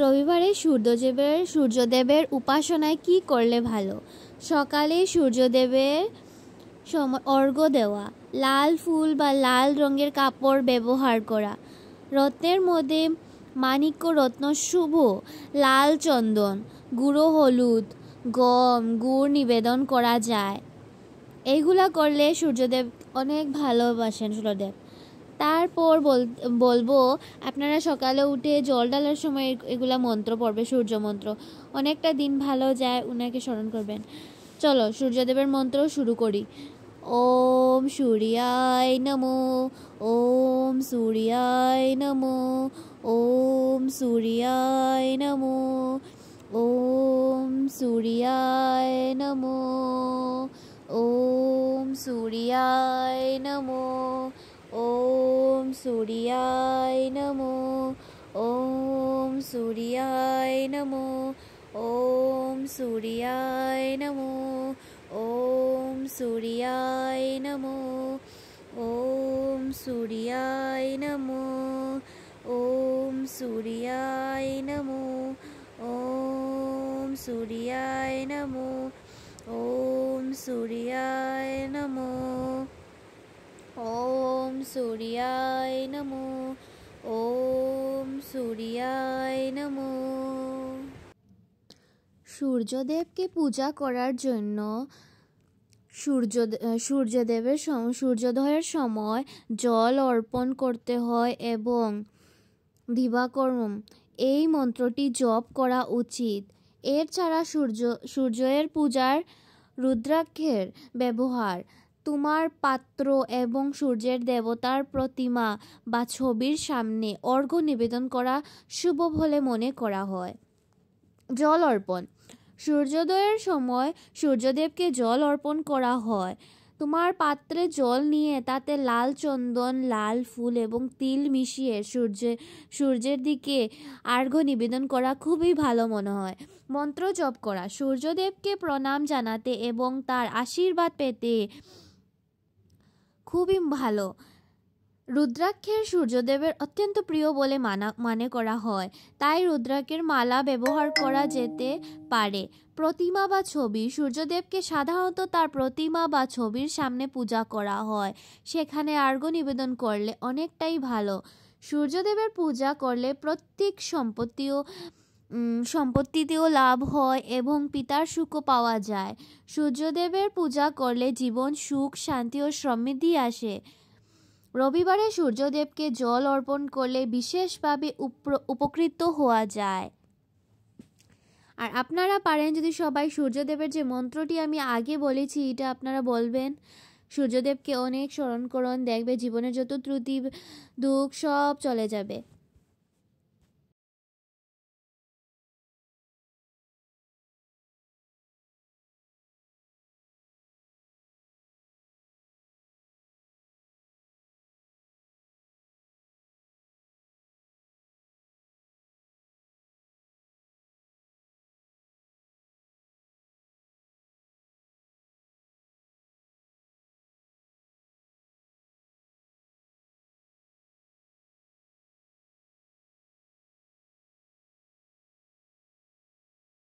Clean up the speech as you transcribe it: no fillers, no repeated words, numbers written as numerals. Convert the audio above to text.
রবিবারে সূর্যদেবের উপাসনায় কি করলে ভালো? সকালে সূর্যদেবের অর্ঘ্য দেওয়া, লাল ফুল বা লাল রঙের কাপড় ব্যবহার করা, রত্নের মধ্যে মাণিক্য রত্ন শুভ, লাল চন্দন, গুঁড়ো হলুদ, গম, গুড় নিবেদন করা যায়। এইগুলা করলে সূর্যদেব অনেক ভালোবাসেন সূর্যদেব। তারপর বলবো আপনারা সকালে উঠে জল ঢালার সময় এগুলা মন্ত্র পড়বে, সূর্য মন্ত্র। অনেকটা দিন ভালো যায়, উনাকে স্মরণ করবেন। চলো সূর্যদেবের মন্ত্র শুরু করি। ওম সূর্যায় নমো, ওম সূর্যায় নমো, ওম সূর্যায় নমো, ওম সূর্যায় নমো, ওম সূর্যায় নমো, ওম সূর্যায় নমো, ওম সূর্যায় নমো, ওম সূর্যায় নমো, ওম সূর্যায় নমো, ওম সূর্যায় নমো, ওম সূর্যায় নমো, ওম সূর্যায় নমো, ওম সূর্যায় নমো, ওম সূর্যায় নমো, ওম সূর্যায় নমো। সূর্যদেবকে পূজা করার জন্য সূর্যোদয়ের সময় জল অর্পণ করতে হয় এবং দিবাকর্ম এই মন্ত্রটি জপ করা উচিত। এছাড়া সূর্যের পূজার রুদ্রাক্ষের ব্যবহার, তোমার পাত্র এবং সূর্যের দেবতার প্রতিমা বা ছবির সামনে অর্ঘ্য নিবেদন করা শুভ বলে মনে করা হয়। জল অর্পণ, সূর্যোদয়ের সময় সূর্যদেবকে জল অর্পণ করা হয়। তোমার পাত্রে জল নিয়ে তাতে লাল চন্দন, লাল ফুল এবং তিল মিশিয়ে সূর্যের দিকে অর্ঘ্য নিবেদন করা খুবই ভালো মনে হয়। মন্ত্র জপ করা, সূর্যদেবকে প্রণাম জানাতে এবং তার আশীর্বাদ পেতে খুবই ভালো। রুদ্রাক্ষের সূর্যদেবের অত্যন্ত প্রিয় বলে মনে করা হয়, তাই রুদ্রাক্ষের মালা ব্যবহার করা যেতে পারে। প্রতিমা বা ছবি, সূর্যদেবকে সাধারণত তার প্রতিমা বা ছবির সামনে পূজা করা হয়, সেখানে অর্ঘ্য নিবেদন করলে অনেকটাই ভালো। সূর্যদেবের পূজা করলে প্রত্যেক সম্পত্তিতেও লাভ হয় এবং পিতার সুখও পাওয়া যায়। সূর্যদেবের পূজা করলে জীবন সুখ, শান্তি ও সমৃদ্ধি আসে। রবিবারে সূর্যদেবকে জল অর্পণ করলে বিশেষভাবে উপকৃত হওয়া যায়। আর আপনারা পারেন যদি সবাই সূর্যদেবের যে মন্ত্রটি আমি আগে বলেছি এটা আপনারা বলবেন। সূর্যদেবকে অনেক স্মরণ করুন, দেখবে জীবনের যত ত্রুটি দুঃখ সব চলে যাবে।